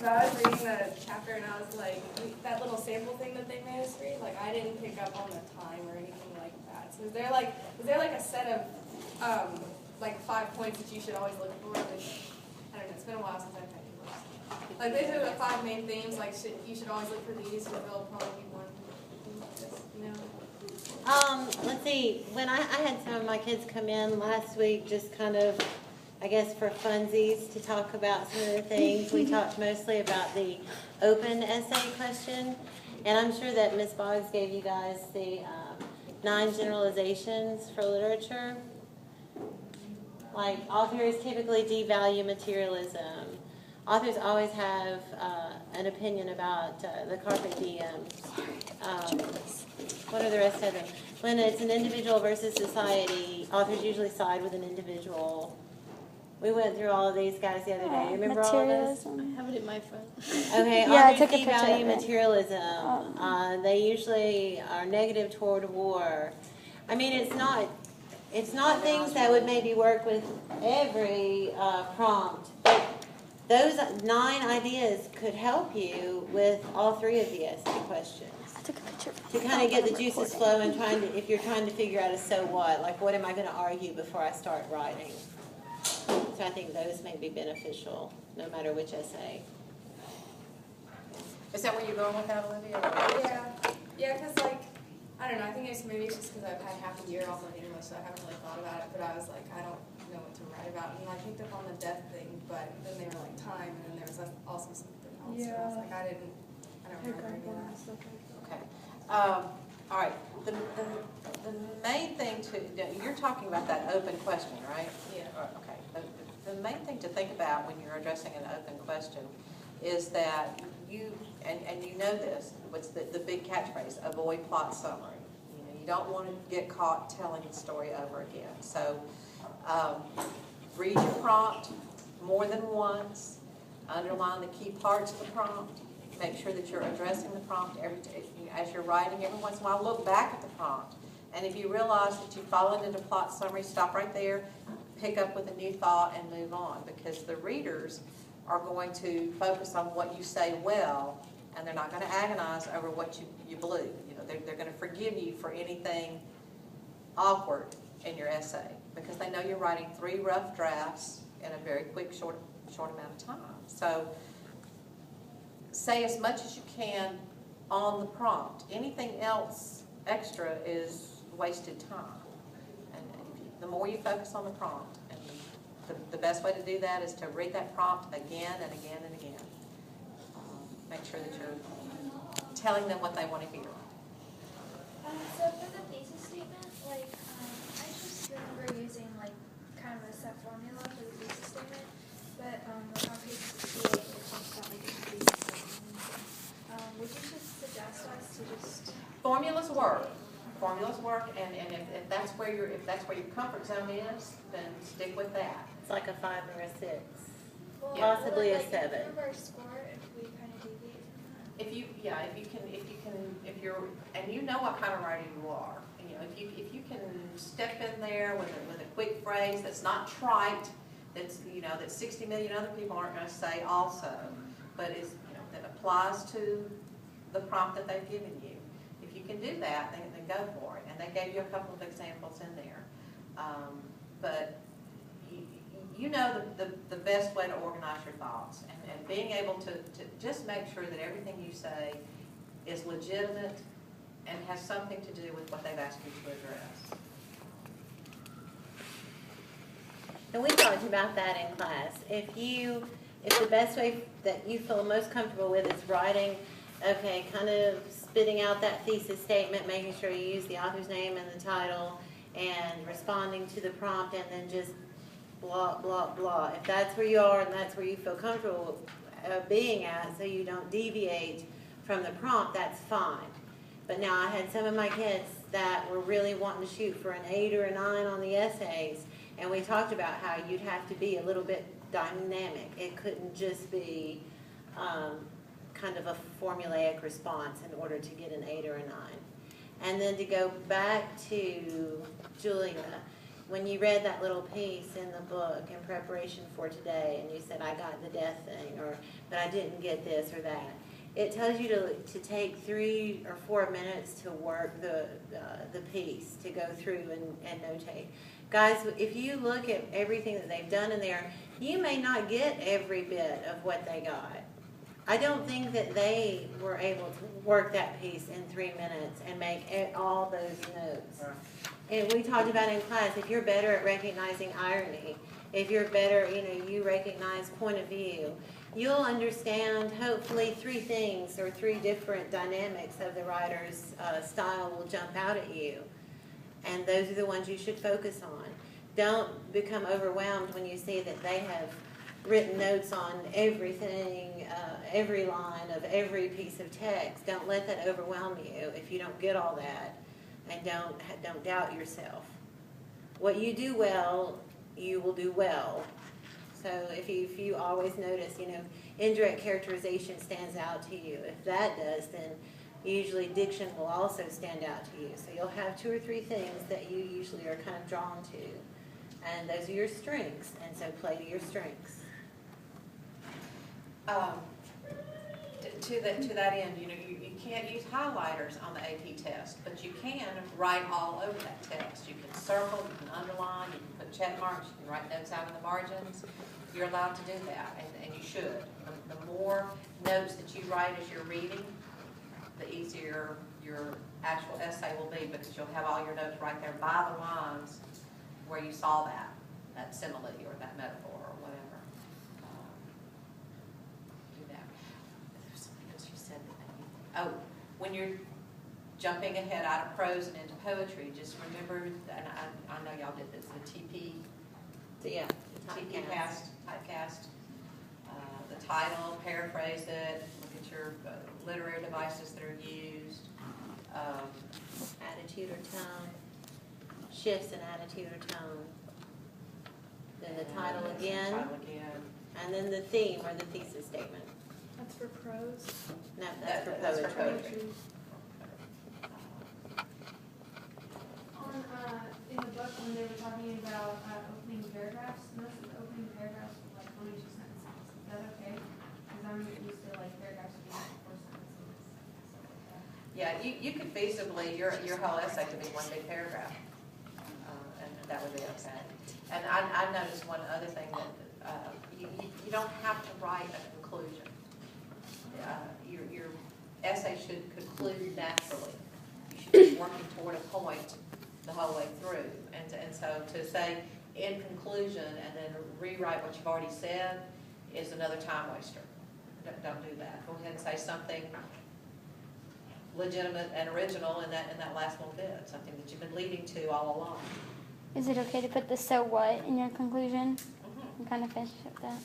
because I was reading the chapter and I was like, that little sample thing that they made us read, like I didn't pick up on the time or anything like that. So is there like a set of like 5 points that you should always look for? Like, I don't know. It's been a while since I've had English. Like these are the 5 main themes. Like you should always look for these, or they'll probably be one. You know. Let's see. When I had some of my kids come in last week, just kind of, I guess, for funsies to talk about some of the things, we talked mostly about the open essay question. And I'm sure that Ms. Boggs gave you guys the 9 generalizations for literature. Like, authors typically devalue materialism. Authors always have an opinion about the carpe diems. What are the rest of them? When it's an individual versus society, authors usually side with an individual. We went through all of these guys the other day. Remember all of this? I have it in my phone. Okay, Yeah, I authors took a picture devalue of it. materialism. They usually are negative toward war. I mean, it's not things that would maybe work with every prompt, but those 9 ideas could help you with all 3 of the essay questions. I took a picture of To kind of get the juices flowing, if you're trying to figure out a so what, like what am I going to argue before I start writing? So I think those may be beneficial, no matter which essay. Is that where you're going with that, Olivia? Yeah, because like, I don't know, I think maybe it's just because I've had half a year off in English, so I haven't really thought about it, but I was like, I don't know what to write about, and I picked up on the death thing, but then they were like time, and then there was also something else, so I was like, I don't remember any of that. Okay. All right. The main thing you're talking about that open question, right? Yeah. Okay. The main thing to think about when you're addressing an open question is that you know this, what's the big catchphrase, avoid plot summary. You know, you don't want to get caught telling the story over again. So read your prompt more than once, underline the key parts of the prompt, make sure that you're addressing the prompt as you're writing. Every once in a while, look back at the prompt. And if you realize that you've fallen into plot summary, stop right there, pick up with a new thought, and move on. Because the readers are going to focus on what you say well, and they're not going to agonize over what you blew. You know, they're going to forgive you for anything awkward in your essay, because they know you're writing 3 rough drafts in a very quick, short amount of time. So say as much as you can on the prompt. Anything else extra is wasted time. And the more you focus on the prompt, and the best way to do that is to read that prompt again and again and again. Make sure that you're telling them what they want to hear. So for the thesis statement, like, I just remember using like kind of a set formula for the thesis statement, but like on page 68, it talks about like a thesis statement. Would you just suggest us to just Formulas work. Formulas work, and if that's where your comfort zone is, then stick with that. It's like a 5 or a 6. well, Possibly will a it, like, 7. improve our score if we kind of deviate from that? If you're, and you know what kind of writer you are, and, you know, if you can step in there with a quick phrase that's not trite, that 60 million other people aren't going to say also, but is, that applies to the prompt that they've given you. If you can do that, then go for it. And they gave you a couple of examples in there, but you know the best way to organize your thoughts, and being able to just make sure that everything you say is legitimate and has something to do with what they've asked you to address. And we talked about that in class. If the best way that you feel most comfortable with is writing, okay, kind of spitting out that thesis statement, making sure you use the author's name and the title, and responding to the prompt, and then just blah, blah, blah. If that's where you are and that's where you feel comfortable being at, so you don't deviate from the prompt, that's fine. But now I had some of my kids that were really wanting to shoot for an 8 or a 9 on the essays, and we talked about how you'd have to be a little bit dynamic. It couldn't just be kind of a formulaic response in order to get an 8 or a 9. And then to go back to Julia, when you read that little piece in the book in preparation for today, and you said, I got the death thing, or, but I didn't get this or that, it tells you to take 3 or 4 minutes to work the piece, to go through and notate. Guys, if you look at everything that they've done in there, you may not get every bit of what they got. I don't think that they were able to work that piece in 3 minutes and make all those notes. And we talked about in class, if you're better at recognizing irony, if you're better, you recognize point of view, you'll understand hopefully 3 things or 3 different dynamics of the writer's style will jump out at you. And those are the ones you should focus on. Don't become overwhelmed when you see that they have written notes on everything, every line of every piece of text. Don't let that overwhelm you if you don't get all that, and don't doubt yourself. What you do well, you will do well. So if you always notice, indirect characterization stands out to you. If that does, then usually diction will also stand out to you. So you'll have 2 or 3 things that you usually are kind of drawn to. And those are your strengths, and so play to your strengths. To that end, you can't use highlighters on the AP test, but you can write all over that text. You can circle, you can underline, you can put check marks, you can write notes out in the margins. You're allowed to do that, and you should. The more notes that you write as you're reading, the easier your actual essay will be, because you'll have all your notes right there by the lines where you saw that simile or that metaphor or whatever. Do that. There's something else you said that when you're jumping ahead out of prose and into poetry, just remember, and I know y'all did this, the TP. So yeah, Typecast, the title, paraphrase it, look at your literary devices that are used. Attitude or tone, shifts in attitude or tone. Then the title again, and then the theme or the thesis statement. That's for prose. No, that's for That's for poetry. poetry. In the book, when they were talking about opening paragraphs, most of the opening paragraphs were like 1 or 2 sentences. Is that okay? Because I'm used to paragraphs being 4 sentences, stuff like that. Yeah, you could feasibly, your whole essay could be 1 big paragraph, and that would be okay. And I noticed one other thing, that you don't have to write a conclusion. Your essay should conclude naturally. You should be working toward a point the whole way through. And so to say in conclusion and then rewrite what you've already said is another time waster. Don't do that. Go ahead and say something legitimate and original in that last little bit, something that you've been leading to all along. Is it okay to put the so what in your conclusion? Mm-hmm. And kind of finish up that?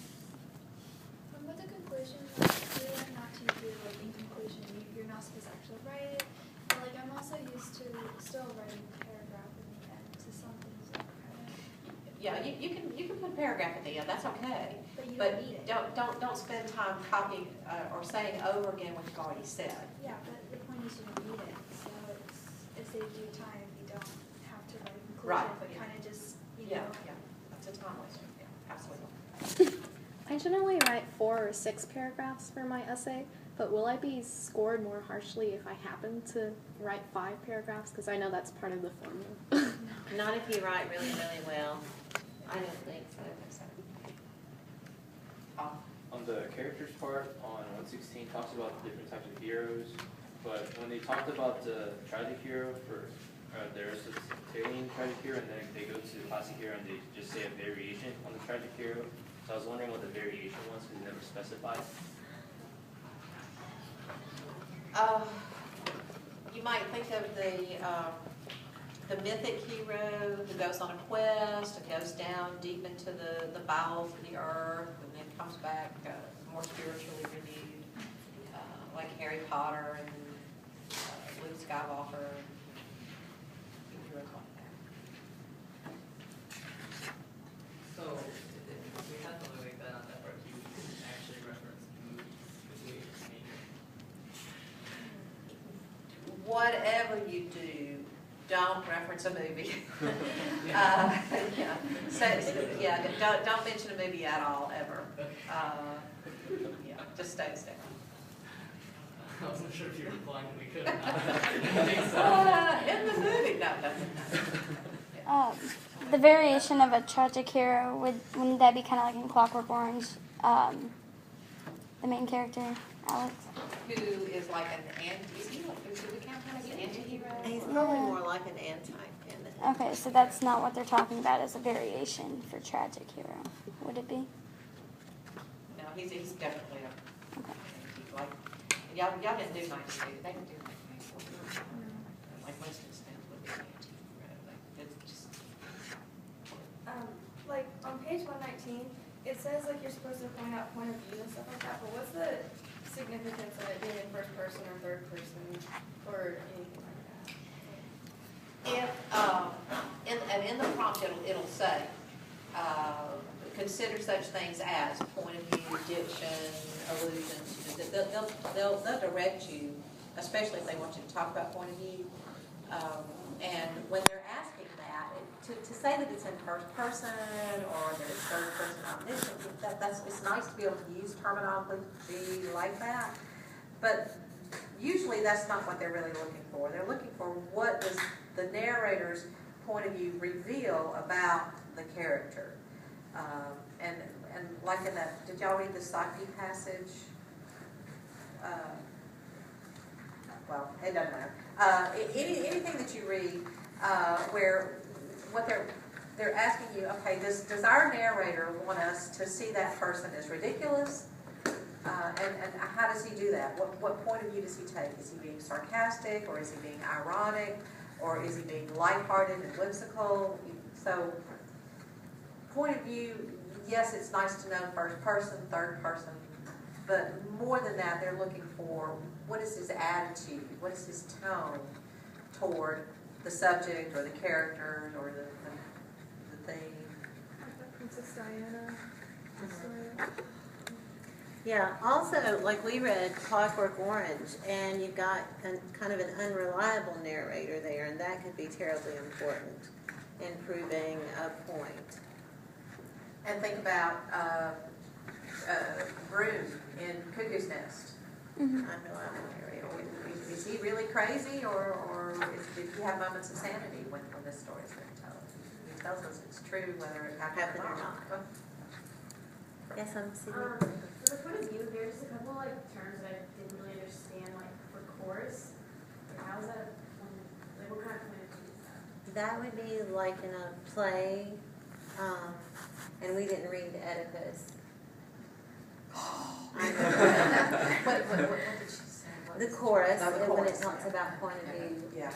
With the conclusion, we learn not to do in conclusion. You're not supposed to actually write it. But I'm also used to still writing a paragraph in the end to some things that kind of. Yeah, you can put a paragraph at the end. That's okay. But you But don't need it. don't spend time copying or saying over again what you've already said. Yeah, but the point is you don't need it. So it saves you time. You don't have to write a conclusion, Right. but kind of just Yeah, that's a time waster. Yeah, absolutely. I generally write 4 or 6 paragraphs for my essay, but will I be scored more harshly if I happen to write 5 paragraphs? Because I know that's part of the formula. Not if you write really, really well. I don't think so. On the characters part, on 116 talks about the different types of heroes, but when they talked about the tragic hero for the Aristotelian tragic hero, and then they go to the classic hero and they just say a variation on the tragic hero. So I was wondering what the variation was because it never specified. You might think of the mythic hero who goes on a quest and goes down deep into the bowels of the earth and then comes back more spiritually renewed, like Harry Potter and Luke Skywalker. Heroes like that. So, if we had something like that on that part, you can actually reference movies, is what you're saying. Whatever you do, don't reference a movie. Yeah, so, yeah, don't mention a movie at all, ever. Yeah, just stay still. I wasn't sure if you were implying that we could or not. I think so. In the movie, no. The variation of a tragic hero, wouldn't that be kind of like in Clockwork Orange? The main character, Alex. Who is like an anti, should we count him as an anti-hero? He's probably more like an anti-feminist. Okay, so that's not what they're talking about as a variation for tragic hero, would it be? No, he's definitely a, Okay. like, y'all didn't do 1980, they didn't do 1984. Like Winston Smith would be an anti-hero, like, it's just. Like on page 119, it says like you're supposed to point out point of view and stuff like that, but what's the significance of it being in first person or third person or anything like that? In the prompt, it'll say, consider such things as point of view, diction, allusions. They'll direct you, especially if they want you to talk about point of view. And when they're asking that, to say that it's in first person or that it's third person omniscient, it's nice to be able to use terminology like that. But usually that's not what they're really looking for. They're looking for what does the narrator's point of view reveal about the character. And like in that, did y'all read the Psyche passage? Well, it doesn't matter. Anything that you read where what they're asking you, okay, does our narrator want us to see that person as ridiculous? And how does he do that? What point of view does he take? Is he being sarcastic, or is he being ironic, or is he being lighthearted and whimsical? So, point of view, yes, it's nice to know first person, third person, but more than that, they're looking for what is his attitude, what is his tone toward the subject or the characters or the theme. Princess Diana. Yeah, also, like we read Clockwork Orange, and you've got kind of an unreliable narrator there, and that could be terribly important in proving a point. And think about Broom in Cuckoo's Nest. Unreliable narrator. Is he really crazy, or did he have moments of sanity when this story is being told? He tells us it's true whether it happened or not. Yes, I'm sitting. For the point of view, there's a couple like terms that I didn't really understand, like for chorus. Like, how is that? Like, what kind of point of view is that? That would be like in a play, and we didn't read Oedipus. What did she say? The chorus, No, the when chorus. it talks about point of view. Yeah.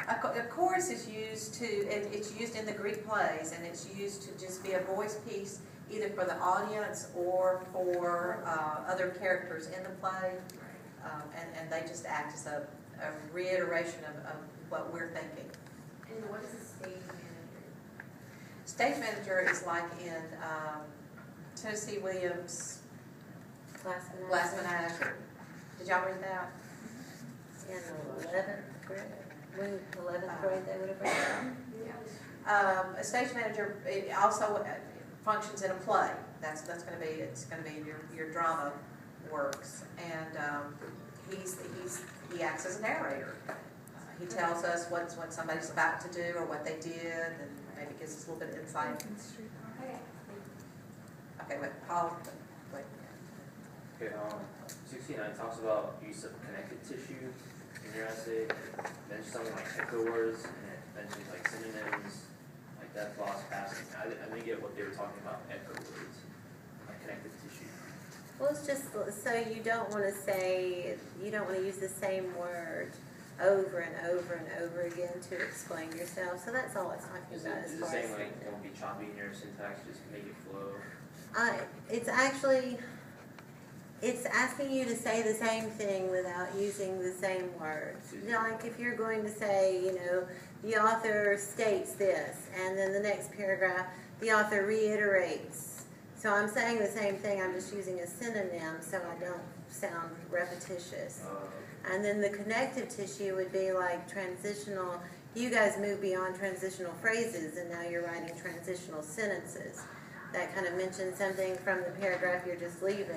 A chorus is used it's used in the Greek plays, and it's used to just be a voice piece either for the audience or for other characters in the play. And they just act as a reiteration of what we're thinking. And what is a stage manager? Stage manager is like in Tennessee Williams' Last Menagerie. Did y'all read that? In the 11th grade, when 11th grade they would have read that. A stage manager it also functions in a play. It's going to be your drama works, and he acts as a narrator. He tells us what somebody's about to do or what they did, and maybe gives us a little bit of insight. Okay. Okay, wait, Paul. Wait. Okay, 69 talks about use of connective tissue in your essay. Mentions something like echo words, and it mentions like synonyms, like that lost passing. I didn't get what they were talking about, echo words, like connective tissue. Well, it's just so you don't want to use the same word over and over and over again to explain yourself. So that's all it's talking Is about it as far saying as like don't be choppy in your syntax, just make it flow? It's asking you to say the same thing without using the same words. You know, like if you're going to say, the author states this, and then the next paragraph, the author reiterates. So I'm saying the same thing, I'm just using a synonym so I don't sound repetitious. And then the connective tissue would be like transitional you guys move beyond transitional phrases and now you're writing transitional sentences. That kind of mentions something from the paragraph you're just leaving.